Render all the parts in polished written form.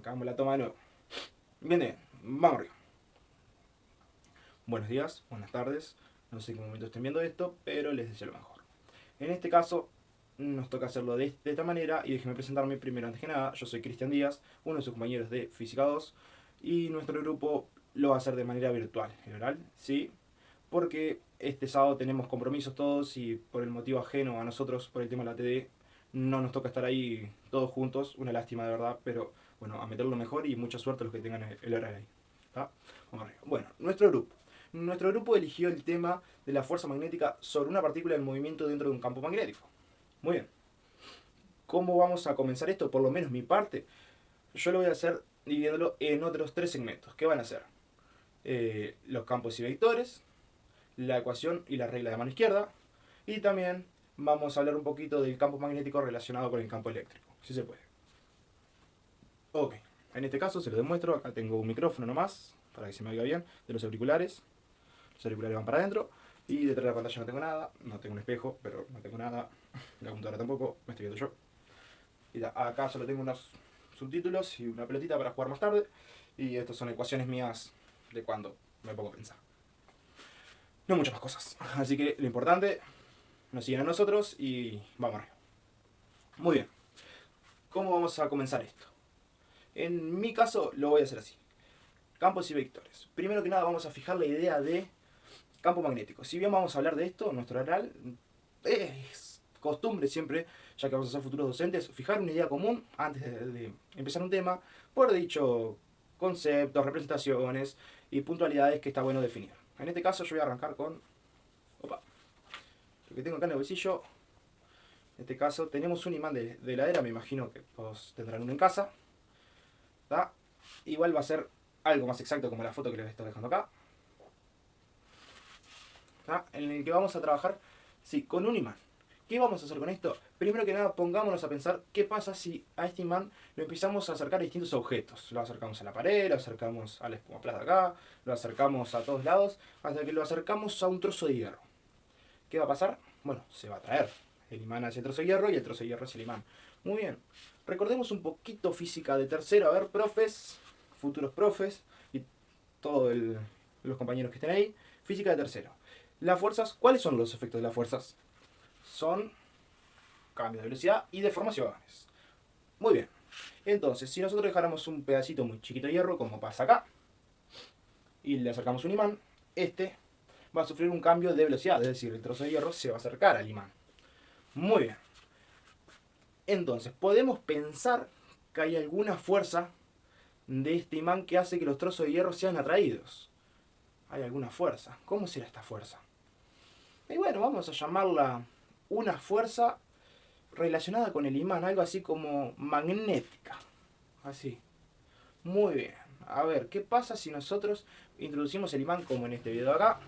Arrancamos la toma de nuevo. Bien, vamos arriba. Buenos días, buenas tardes. No sé en qué momento estén viendo esto, pero les deseo lo mejor. En este caso, nos toca hacerlo de esta manera. Y déjenme presentarme primero antes que nada. Yo soy Cristian Díaz, uno de sus compañeros de Física 2. Y nuestro grupo lo va a hacer de manera virtual. En oral, sí. Porque este sábado tenemos compromisos todos y por el motivo ajeno a nosotros, por el tema de la TD, no nos toca estar ahí todos juntos. Una lástima de verdad, pero bueno, a meterlo mejor y mucha suerte a los que tengan el horario ahí. ¿Tá? Vamos arriba. Bueno, nuestro grupo. Nuestro grupo eligió el tema de la fuerza magnética sobre una partícula en movimiento dentro de un campo magnético. Muy bien. ¿Cómo vamos a comenzar esto? Por lo menos mi parte. Yo lo voy a hacer dividiéndolo en otros tres segmentos. ¿Qué van a ser? Los campos y vectores, la ecuación y la regla de mano izquierda. Y también vamos a hablar un poquito del campo magnético relacionado con el campo eléctrico. Si se puede. Ok. En este caso se lo demuestro. Acá tengo un micrófono nomás, para que se me oiga bien, de los auriculares. Los auriculares van para adentro. Y detrás de la pantalla no tengo nada. No tengo un espejo, pero no tengo nada. La computadora tampoco. Me estoy viendo yo. Y acá solo tengo unos subtítulos y una pelotita para jugar más tarde. Y estas son ecuaciones mías de cuando me pongo a pensar. No muchas más cosas. Así que lo importante, nos siguen a nosotros y vamos arriba. Muy bien. ¿Cómo vamos a comenzar esto? En mi caso lo voy a hacer así. Campos y vectores. Primero que nada vamos a fijar la idea de campo magnético. Si bien vamos a hablar de esto, nuestro oral es costumbre siempre, ya que vamos a ser futuros docentes, fijar una idea común antes de empezar un tema, por dicho conceptos, representaciones y puntualidades que está bueno definir. En este caso yo voy a arrancar con lo que tengo acá en el bolsillo. En este caso tenemos un imán de heladera, me imagino que todos tendrán uno en casa. ¿Tá? Igual va a ser algo más exacto como la foto que les estoy dejando acá. ¿Tá? En el que vamos a trabajar, sí, con un imán. ¿Qué vamos a hacer con esto? Primero que nada, pongámonos a pensar qué pasa si a este imán lo empezamos a acercar a distintos objetos. Lo acercamos a la pared, lo acercamos a la espumaplata acá, lo acercamos a todos lados, hasta que lo acercamos a un trozo de hierro. ¿Qué va a pasar? Bueno, se va a atraer el imán hacia el trozo de hierro y el trozo de hierro hacia el imán. Muy bien. Recordemos un poquito física de tercero. A ver, profes, futuros profes y todos los compañeros que estén ahí. Física de tercero. Las fuerzas, ¿cuáles son los efectos de las fuerzas? Son cambios de velocidad y deformaciones. Muy bien. Entonces, si nosotros dejáramos un pedacito muy chiquito de hierro, como pasa acá, y le acercamos un imán, este va a sufrir un cambio de velocidad, es decir, el trozo de hierro se va a acercar al imán. Muy bien. Entonces, podemos pensar que hay alguna fuerza de este imán que hace que los trozos de hierro sean atraídos. Hay alguna fuerza. ¿Cómo será esta fuerza? Y bueno, vamos a llamarla una fuerza relacionada con el imán, algo así como magnética. Así. Muy bien. A ver, ¿qué pasa si nosotros introducimos el imán, como en este video acá,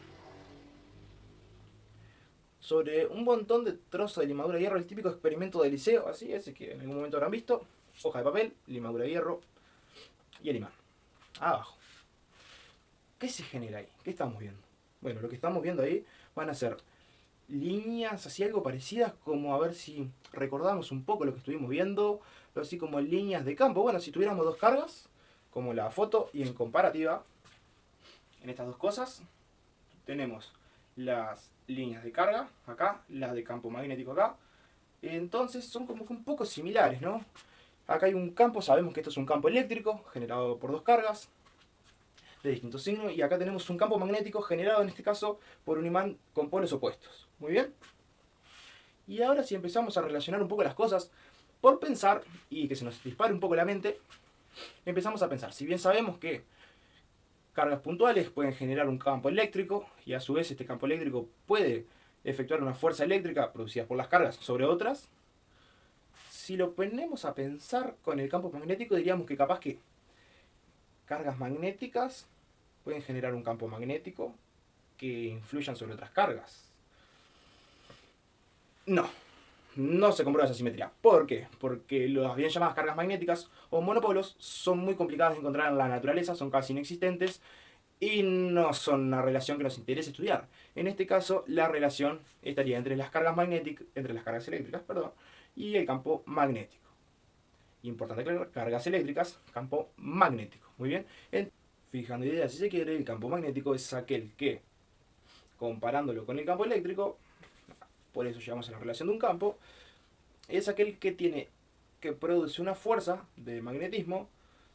sobre un montón de trozos de limadura de hierro, el típico experimento de liceo, así, ese que en algún momento habrán visto, hoja de papel, limadura de hierro y el imán. Abajo. ¿Qué se genera ahí? ¿Qué estamos viendo? Bueno, lo que estamos viendo ahí van a ser líneas así algo parecidas, como a ver si recordamos un poco lo que estuvimos viendo, pero así como líneas de campo. Bueno, si tuviéramos dos cargas, como la foto, y en comparativa, en estas dos cosas, tenemos las líneas de carga acá, las de campo magnético acá. Entonces son como que un poco similares, ¿no? Acá hay un campo, sabemos que esto es un campo eléctrico generado por dos cargas de distintos signos, y acá tenemos un campo magnético generado en este caso por un imán con polos opuestos. Muy bien. Y ahora si empezamos a relacionar un poco las cosas, por pensar, y que se nos dispare un poco la mente, empezamos a pensar, si bien sabemos que cargas puntuales pueden generar un campo eléctrico, y a su vez este campo eléctrico puede efectuar una fuerza eléctrica producida por las cargas sobre otras, si lo ponemos a pensar con el campo magnético, diríamos que capaz que cargas magnéticas pueden generar un campo magnético que influyan sobre otras cargas. No se comprueba esa simetría. ¿Por qué? Porque las bien llamadas cargas magnéticas o monopolos son muy complicadas de encontrar en la naturaleza, son casi inexistentes y no son una relación que nos interese estudiar. En este caso, la relación estaría entre las cargas magnéticas, entre las cargas eléctricas, perdón, y el campo magnético. importante aclarar, cargas eléctricas, campo magnético. Muy bien. Fijando ideas, si se quiere, el campo magnético es aquel que, comparándolo con el campo eléctrico, por eso llegamos a la relación de un campo, es aquel que produce una fuerza de magnetismo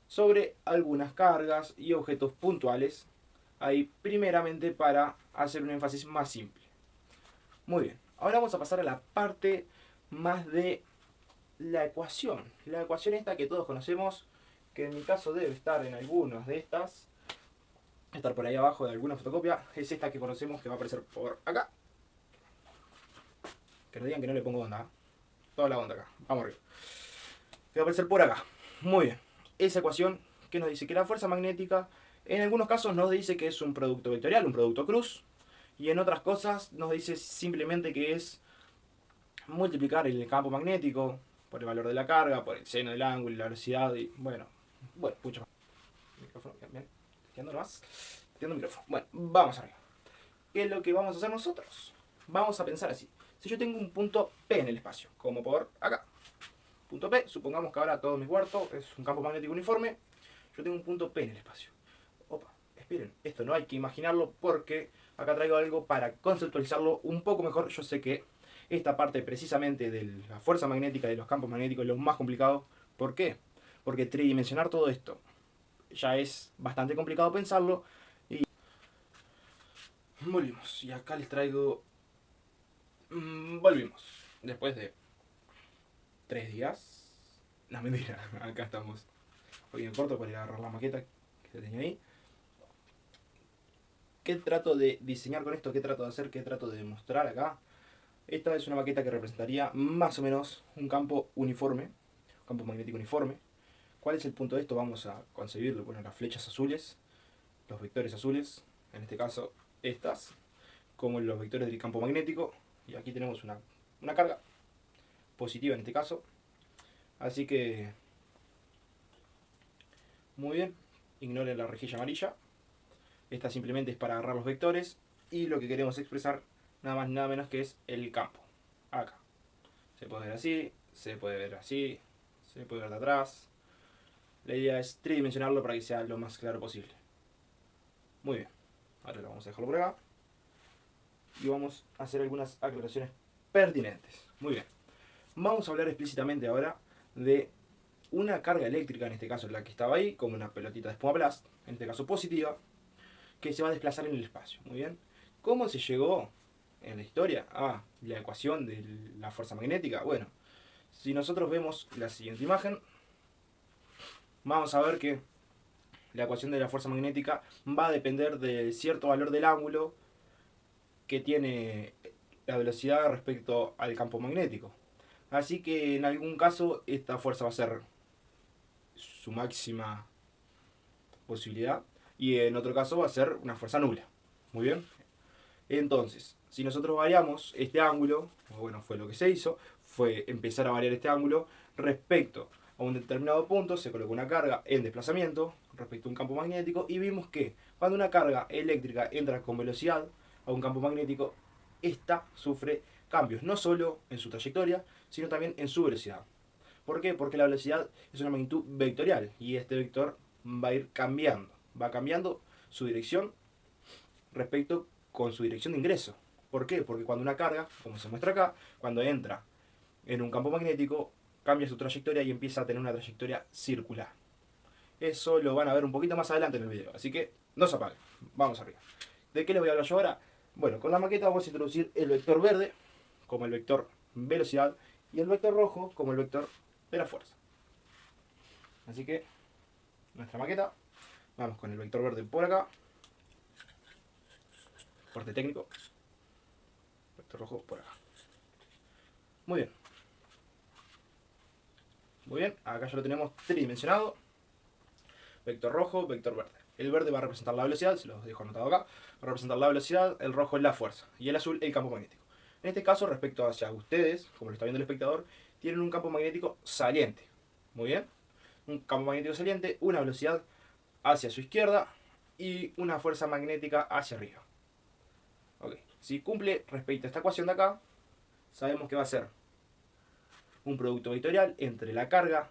sobre algunas cargas y objetos puntuales, ahí primeramente para hacer un énfasis más simple. Muy bien, ahora vamos a pasar a la parte más de la ecuación. La ecuación esta que todos conocemos, que en mi caso debe estar en algunas de estas, estar por ahí abajo de alguna fotocopia, es esta que conocemos que va a aparecer por acá. Que no digan que no le pongo onda, ¿eh? Toda la onda acá, vamos arriba. Que va a aparecer por acá. Muy bien, esa ecuación que nos dice que la fuerza magnética, en algunos casos nos dice que es un producto vectorial, un producto cruz, y en otras cosas nos dice simplemente que es multiplicar el campo magnético por el valor de la carga, por el seno del ángulo y la velocidad, y bueno, pucha. Micrófono, bien, entiendo más. Entiendo el micrófono. Bueno, vamos arriba. ¿Qué es lo que vamos a hacer nosotros? Vamos a pensar así. Si yo tengo un punto P en el espacio, como por acá, punto P, supongamos que ahora todo mi cuarto es un campo magnético uniforme, yo tengo un punto P en el espacio. Opa, esperen, esto no hay que imaginarlo porque acá traigo algo para conceptualizarlo un poco mejor. Yo sé que esta parte precisamente de la fuerza magnética de los campos magnéticos es lo más complicado. ¿Por qué? Porque tridimensionar todo esto ya es bastante complicado pensarlo. Y volvimos. Y acá les traigo... volvimos. Después de 3 días. No, mentira. Acá estamos. Hoy en corto para ir a agarrar la maqueta que se tenía ahí. ¿Qué trato de diseñar con esto? ¿Qué trato de hacer? ¿Qué trato de demostrar acá? Esta es una maqueta que representaría más o menos un campo uniforme, un campo magnético uniforme. ¿Cuál es el punto de esto? Vamos a concebirlo. Bueno, las flechas azules, los vectores azules, en este caso estas, como los vectores del campo magnético. Y aquí tenemos una carga positiva en este caso. Así que, muy bien, ignoren la rejilla amarilla. Esta simplemente es para agarrar los vectores y lo que queremos expresar nada más nada menos que es el campo. Acá. Se puede ver así, se puede ver así, se puede ver de atrás. La idea es tridimensionarlo para que sea lo más claro posible. Muy bien. Ahora lo vamos a dejarlo por acá. Y vamos a hacer algunas aclaraciones pertinentes. Muy bien. Vamos a hablar explícitamente ahora de una carga eléctrica, en este caso la que estaba ahí, como una pelotita de espuma plast, en este caso positiva, que se va a desplazar en el espacio. Muy bien. ¿Cómo se llegó en la historia a la ecuación de la fuerza magnética? Bueno, si nosotros vemos la siguiente imagen, vamos a ver que la ecuación de la fuerza magnética va a depender de cierto valor del ángulo que tiene la velocidad respecto al campo magnético. Así que en algún caso esta fuerza va a ser su máxima posibilidad y en otro caso va a ser una fuerza nula. Muy bien. Entonces, si nosotros variamos este ángulo, o bueno, fue lo que se hizo, fue empezar a variar este ángulo respecto a un determinado punto, se colocó una carga en desplazamiento respecto a un campo magnético y vimos que cuando una carga eléctrica entra con velocidad a un campo magnético, esta sufre cambios no solo en su trayectoria, sino también en su velocidad. ¿Por qué? Porque la velocidad es una magnitud vectorial y este vector va a ir cambiando, va cambiando su dirección respecto con su dirección de ingreso. ¿Por qué? Porque cuando una carga, como se muestra acá, cuando entra en un campo magnético, cambia su trayectoria y empieza a tener una trayectoria circular. Eso lo van a ver un poquito más adelante en el video, así que no se apaguen. Vamos arriba. ¿De qué les voy a hablar yo ahora? Bueno, con la maqueta vamos a introducir el vector verde como el vector velocidad y el vector rojo como el vector de la fuerza. Así que, nuestra maqueta, vamos con el vector verde por acá, corte técnico, vector rojo por acá. Muy bien. Muy bien, acá ya lo tenemos tridimensionado. Vector rojo, vector verde. El verde va a representar la velocidad, se los dejo anotado acá. Va a representar la velocidad, el rojo es la fuerza y el azul el campo magnético. En este caso, respecto hacia ustedes, como lo está viendo el espectador, tienen un campo magnético saliente. Muy bien. Un campo magnético saliente, una velocidad hacia su izquierda y una fuerza magnética hacia arriba. Ok. Si cumple respecto a esta ecuación de acá, sabemos que va a ser un producto vectorial entre la carga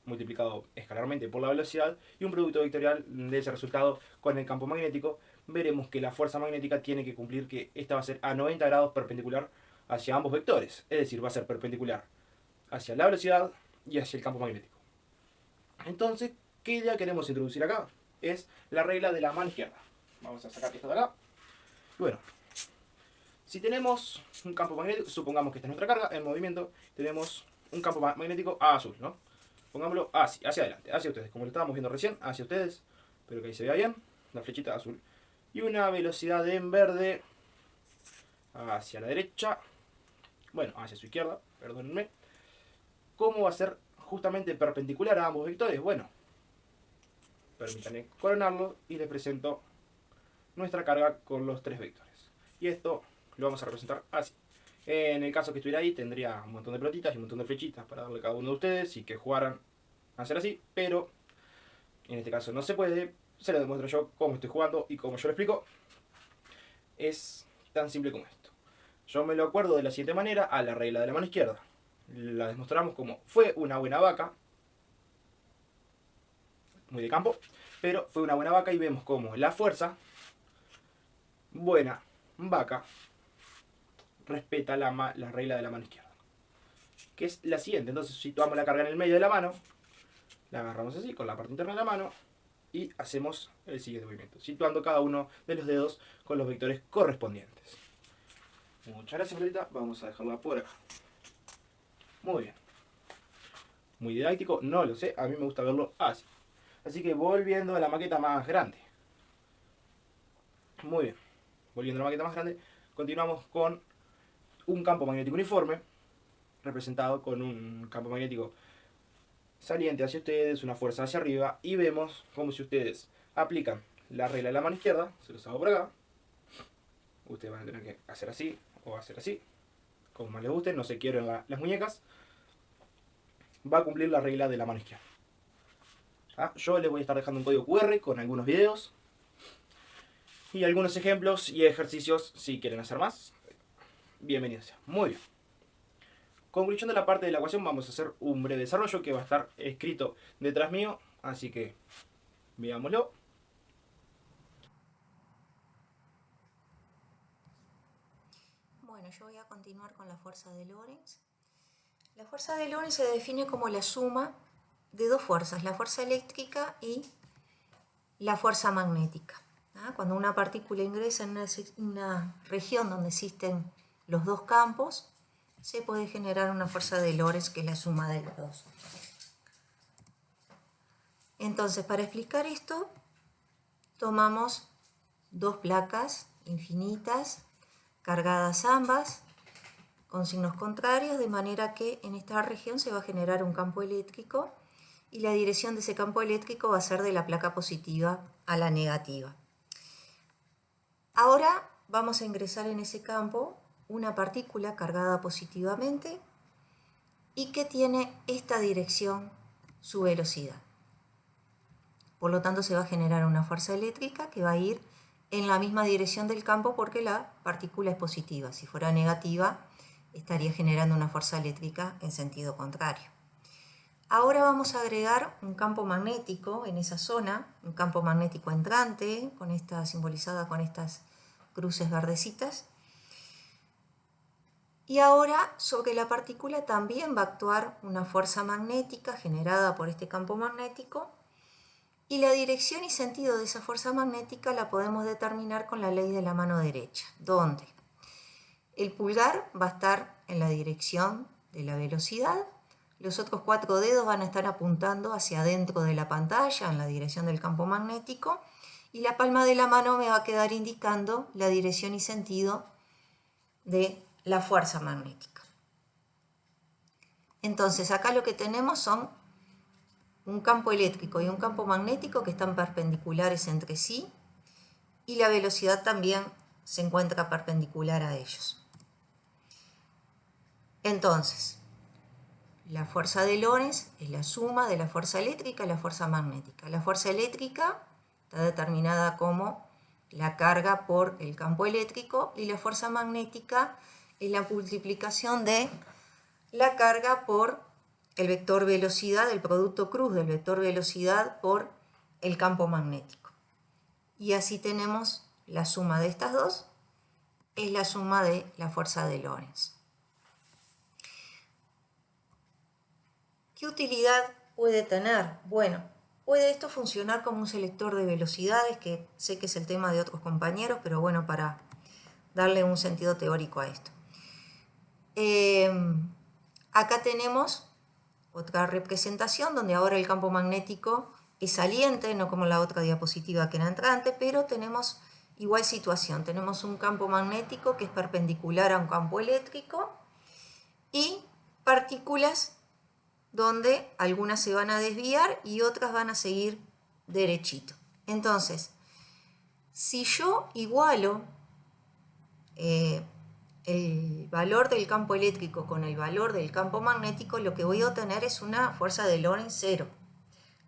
multiplicado escalarmente por la velocidad y un producto vectorial de ese resultado con el campo magnético, veremos que la fuerza magnética tiene que cumplir que esta va a ser a 90 grados perpendicular hacia ambos vectores, es decir, va a ser perpendicular hacia la velocidad y hacia el campo magnético. Entonces, ¿qué idea queremos introducir acá? Es la regla de la mano izquierda. Vamos a sacar esto de acá. Y bueno, si tenemos un campo magnético, supongamos que esta es nuestra carga en movimiento, tenemos un campo magnético azul, ¿no? Pongámoslo hacia adelante, hacia ustedes, como lo estábamos viendo recién, hacia ustedes, espero que ahí se vea bien, la flechita azul. Y una velocidad en verde hacia la derecha, bueno, hacia su izquierda, perdónenme. ¿Cómo va a ser justamente perpendicular a ambos vectores? Bueno, permítanme coronarlo y les presento nuestra carga con los tres vectores. Y esto lo vamos a representar así. En el caso que estuviera ahí tendría un montón de pelotitas y un montón de flechitas para darle a cada uno de ustedes y que jugaran a hacer así, pero en este caso no se puede, se lo demuestro yo cómo estoy jugando y cómo yo lo explico. Es tan simple como esto. Yo me lo acuerdo de la siguiente manera a la regla de la mano izquierda. La demostramos como fue una buena vaca, muy de campo, pero fue una buena vaca y vemos como la fuerza, buena vaca, respeta la regla de la mano izquierda, que es la siguiente. Entonces situamos la carga en el medio de la mano, la agarramos así con la parte interna de la mano y hacemos el siguiente movimiento, situando cada uno de los dedos con los vectores correspondientes. Muchas gracias, Florita. Vamos a dejarla por acá. Muy bien. Muy didáctico, no lo sé, a mí me gusta verlo así. Así que volviendo a la maqueta más grande. Muy bien. Volviendo a la maqueta más grande, continuamos con un campo magnético uniforme, representado con un campo magnético saliente hacia ustedes, una fuerza hacia arriba, y vemos como si ustedes aplican la regla de la mano izquierda, se los hago por acá, ustedes van a tener que hacer así o hacer así, como más les guste, no se quiebren las muñecas, va a cumplir la regla de la mano izquierda. Yo les voy a estar dejando un código QR con algunos videos y algunos ejemplos y ejercicios si quieren hacer más. Bienvenidos. Muy bien. Conclusión de la parte de la ecuación, vamos a hacer un breve desarrollo que va a estar escrito detrás mío, así que veámoslo. Bueno, yo voy a continuar con la fuerza de Lorentz. La fuerza de Lorentz se define como la suma de dos fuerzas, la fuerza eléctrica y la fuerza magnética. Cuando una partícula ingresa en una región donde existen los dos campos, se puede generar una fuerza de Lorentz que es la suma de los dos. Entonces, para explicar esto, tomamos dos placas infinitas, cargadas ambas, con signos contrarios, de manera que en esta región se va a generar un campo eléctrico y la dirección de ese campo eléctrico va a ser de la placa positiva a la negativa. Ahora vamos a ingresar en ese campo una partícula cargada positivamente y que tiene esta dirección, su velocidad. Por lo tanto, se va a generar una fuerza eléctrica que va a ir en la misma dirección del campo porque la partícula es positiva. Si fuera negativa, estaría generando una fuerza eléctrica en sentido contrario. Ahora vamos a agregar un campo magnético en esa zona, un campo magnético entrante, simbolizada con estas cruces verdecitas. Y ahora sobre la partícula también va a actuar una fuerza magnética generada por este campo magnético, y la dirección y sentido de esa fuerza magnética la podemos determinar con la ley de la mano derecha, donde el pulgar va a estar en la dirección de la velocidad, los otros 4 dedos van a estar apuntando hacia adentro de la pantalla en la dirección del campo magnético, y la palma de la mano me va a quedar indicando la dirección y sentido de la fuerza magnética. Entonces acá lo que tenemos son un campo eléctrico y un campo magnético que están perpendiculares entre sí, y la velocidad también se encuentra perpendicular a ellos. Entonces, la fuerza de Lorentz es la suma de la fuerza eléctrica y la fuerza magnética. La fuerza eléctrica está determinada como la carga por el campo eléctrico, y la fuerza magnética es la multiplicación de la carga por el vector velocidad, el producto cruz del vector velocidad por el campo magnético. Y así tenemos la suma de estas dos, es la suma de la fuerza de Lorentz. ¿Qué utilidad puede tener? Bueno, puede esto funcionar como un selector de velocidades, que sé que es el tema de otros compañeros, pero bueno, para darle un sentido teórico a esto. Acá tenemos otra representación donde ahora el campo magnético es saliente, no como la otra diapositiva que era entrante, pero tenemos igual situación. Tenemos un campo magnético que es perpendicular a un campo eléctrico y partículas donde algunas se van a desviar y otras van a seguir derechito. Entonces, si yo igualo el valor del campo eléctrico con el valor del campo magnético, lo que voy a obtener es una fuerza de Lorentz cero.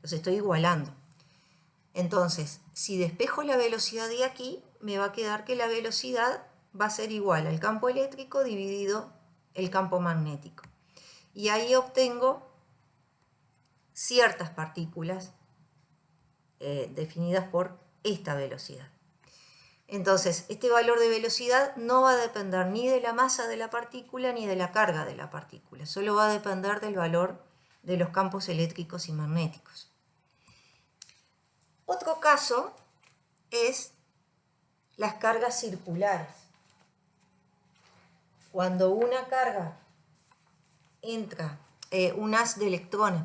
Los estoy igualando. Entonces, si despejo la velocidad de aquí, me va a quedar que la velocidad va a ser igual al campo eléctrico dividido el campo magnético. Y ahí obtengo ciertas partículas definidas por esta velocidad. Entonces, este valor de velocidad no va a depender ni de la masa de la partícula ni de la carga de la partícula, solo va a depender del valor de los campos eléctricos y magnéticos. Otro caso es las cargas circulares. Cuando una carga entra, un haz de electrones,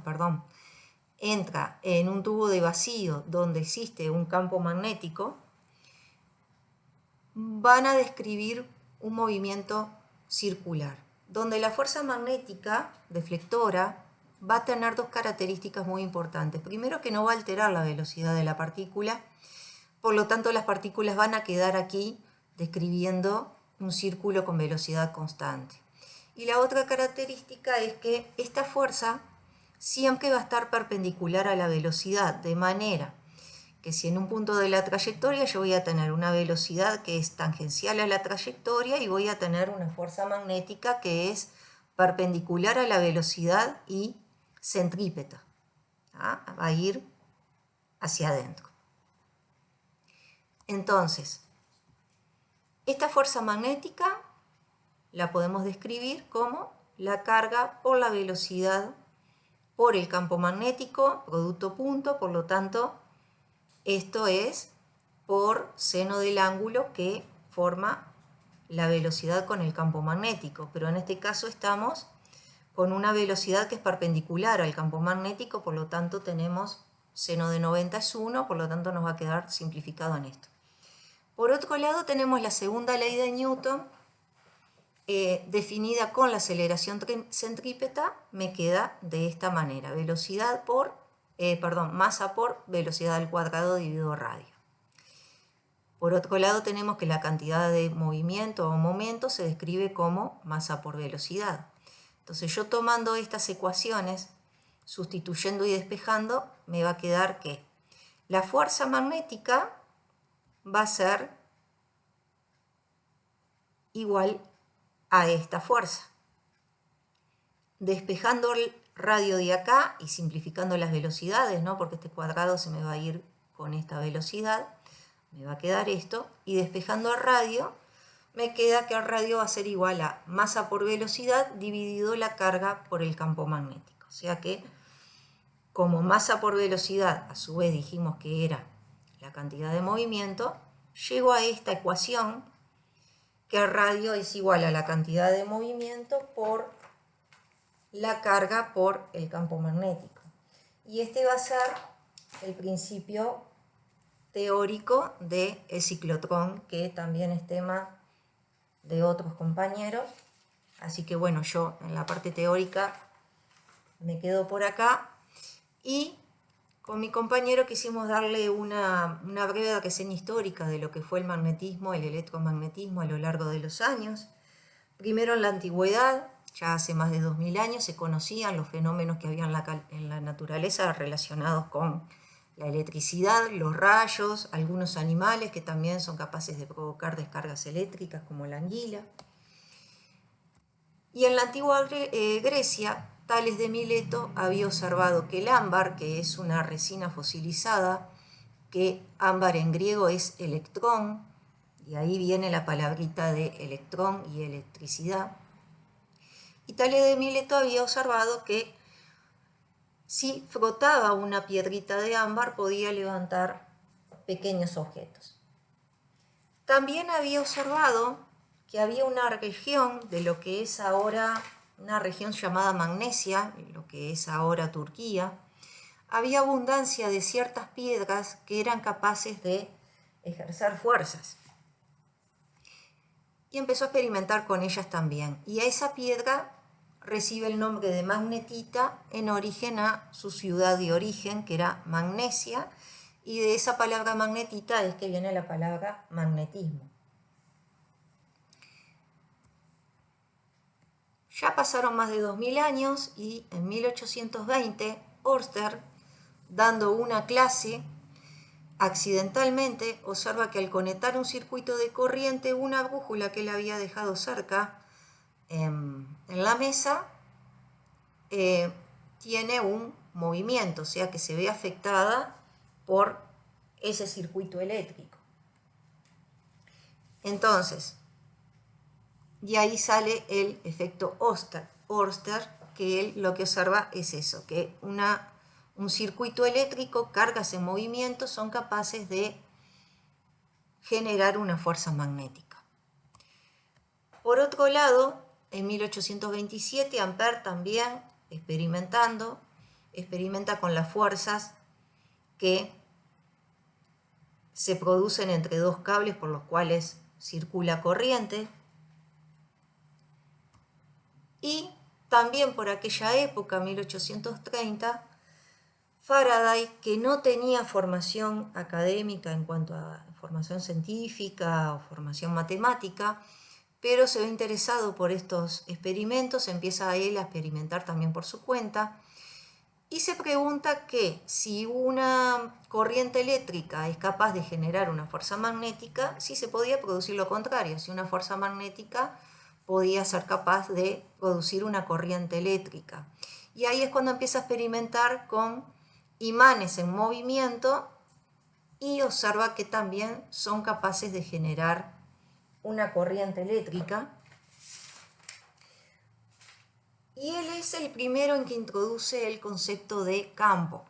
entra en un tubo de vacío donde existe un campo magnético, van a describir un movimiento circular, donde la fuerza magnética deflectora va a tener dos características muy importantes. Primero, que no va a alterar la velocidad de la partícula, por lo tanto las partículas van a quedar aquí describiendo un círculo con velocidad constante. Y la otra característica es que esta fuerza siempre va a estar perpendicular a la velocidad, de manera que si en un punto de la trayectoria yo voy a tener una velocidad que es tangencial a la trayectoria y voy a tener una fuerza magnética que es perpendicular a la velocidad y centrípeta, va a ir hacia adentro. Entonces, esta fuerza magnética la podemos describir como la carga por la velocidad por el campo magnético, producto punto, por lo tanto, esto es por seno del ángulo que forma la velocidad con el campo magnético, pero en este caso estamos con una velocidad que es perpendicular al campo magnético, por lo tanto tenemos seno de 90 es 1, por lo tanto nos va a quedar simplificado en esto. Por otro lado tenemos la segunda ley de Newton, definida con la aceleración centrípeta, me queda de esta manera, masa por velocidad al cuadrado dividido radio. Por otro lado tenemos que la cantidad de movimiento o momento se describe como masa por velocidad. Entonces yo tomando estas ecuaciones, sustituyendo y despejando, me va a quedar que la fuerza magnética va a ser igual a esta fuerza. Despejando el radio de acá y simplificando las velocidades, ¿no? Porque este cuadrado se me va a ir con esta velocidad, me va a quedar esto, y despejando el radio, me queda que el radio va a ser igual a masa por velocidad dividido la carga por el campo magnético. O sea que, como masa por velocidad, a su vez dijimos que era la cantidad de movimiento, llego a esta ecuación, que el radio es igual a la cantidad de movimiento por la carga por el campo magnético. Y este va a ser el principio teórico del ciclotrón, que también es tema de otros compañeros. Así que bueno, yo en la parte teórica me quedo por acá. Y con mi compañero quisimos darle una breve reseña histórica de lo que fue el magnetismo, el electromagnetismo a lo largo de los años. Primero en la antigüedad, ya hace más de 2000 años, se conocían los fenómenos que había en la naturaleza relacionados con la electricidad, los rayos, algunos animales que también son capaces de provocar descargas eléctricas, como la anguila. Y en la antigua Grecia Tales de Mileto había observado que el ámbar, que es una resina fosilizada, que ámbar en griego es electrón, y ahí viene la palabrita de electrón y electricidad. Y Tales de Mileto había observado que si frotaba una piedrita de ámbar podía levantar pequeños objetos. También había observado que había una región de lo que es ahora una región llamada Magnesia, lo que es ahora Turquía. Había abundancia de ciertas piedras que eran capaces de ejercer fuerzas. Y empezó a experimentar con ellas también. Y a esa piedra recibe el nombre de magnetita en origen a su ciudad de origen, que era Magnesia, y de esa palabra magnetita es que viene la palabra magnetismo. Ya pasaron más de 2000 años y en 1820 Ørsted, dando una clase, accidentalmente observa que al conectar un circuito de corriente, una brújula que él había dejado cerca en la mesa tiene un movimiento, o sea que se ve afectada por ese circuito eléctrico. Entonces, de ahí sale el efecto Ørsted, que él lo que observa es eso, que un circuito eléctrico, cargas en movimiento, son capaces de generar una fuerza magnética. Por otro lado, en 1827, Ampère también, experimenta con las fuerzas que se producen entre dos cables por los cuales circula corriente. Y también por aquella época, 1830, Faraday, que no tenía formación académica en cuanto a formación científica o formación matemática, pero se ve interesado por estos experimentos, empieza a él a experimentar también por su cuenta, y se pregunta que si una corriente eléctrica es capaz de generar una fuerza magnética, si se podía producir lo contrario, si una fuerza magnética podía ser capaz de producir una corriente eléctrica. Y ahí es cuando empieza a experimentar con imanes en movimiento y observa que también son capaces de generar una corriente eléctrica. Y él es el primero en que introduce el concepto de campo.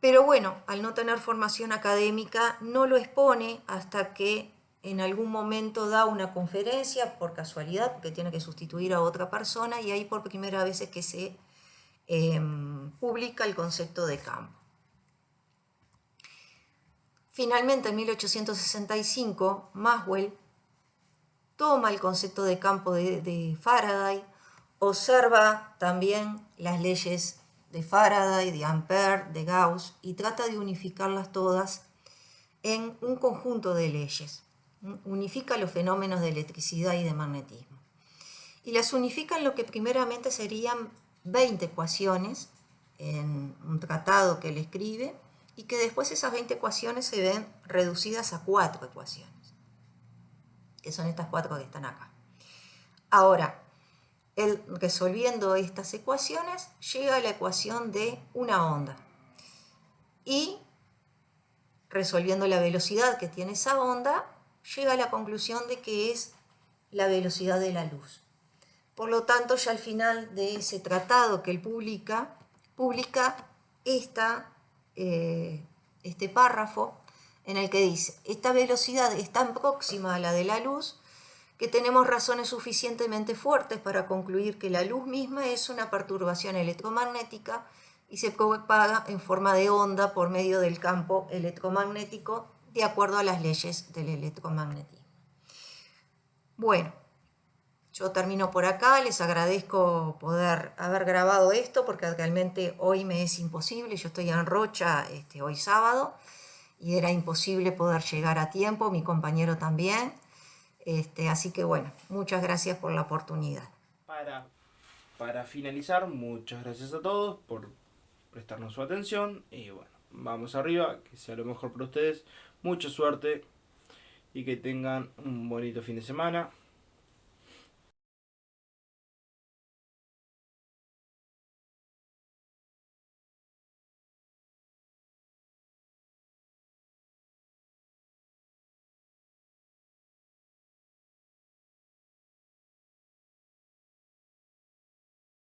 Pero bueno, al no tener formación académica, no lo expone hasta que en algún momento da una conferencia por casualidad, porque tiene que sustituir a otra persona, y ahí por primera vez es que se publica el concepto de campo. Finalmente, en 1865, Maxwell toma el concepto de campo de Faraday, observa también las leyes de Faraday, de Ampère, de Gauss, y trata de unificarlas todas en un conjunto de leyes. Unifica los fenómenos de electricidad y de magnetismo. Y las unifica en lo que primeramente serían 20 ecuaciones en un tratado que él escribe, y que después esas 20 ecuaciones se ven reducidas a 4 ecuaciones, que son estas 4 que están acá. Ahora, él resolviendo estas ecuaciones llega a la ecuación de una onda, y resolviendo la velocidad que tiene esa onda, llega a la conclusión de que es la velocidad de la luz. Por lo tanto, ya al final de ese tratado que él publica este párrafo en el que dice: esta velocidad es tan próxima a la de la luz que tenemos razones suficientemente fuertes para concluir que la luz misma es una perturbación electromagnética y se propaga en forma de onda por medio del campo electromagnético de acuerdo a las leyes del electromagnetismo. Bueno, yo termino por acá, les agradezco poder haber grabado esto porque realmente hoy me es imposible, yo estoy en Rocha hoy sábado y era imposible poder llegar a tiempo, mi compañero también, así que bueno, muchas gracias por la oportunidad. Para finalizar, muchas gracias a todos por prestarnos su atención y bueno, vamos arriba, que sea lo mejor para ustedes, mucha suerte y que tengan un bonito fin de semana.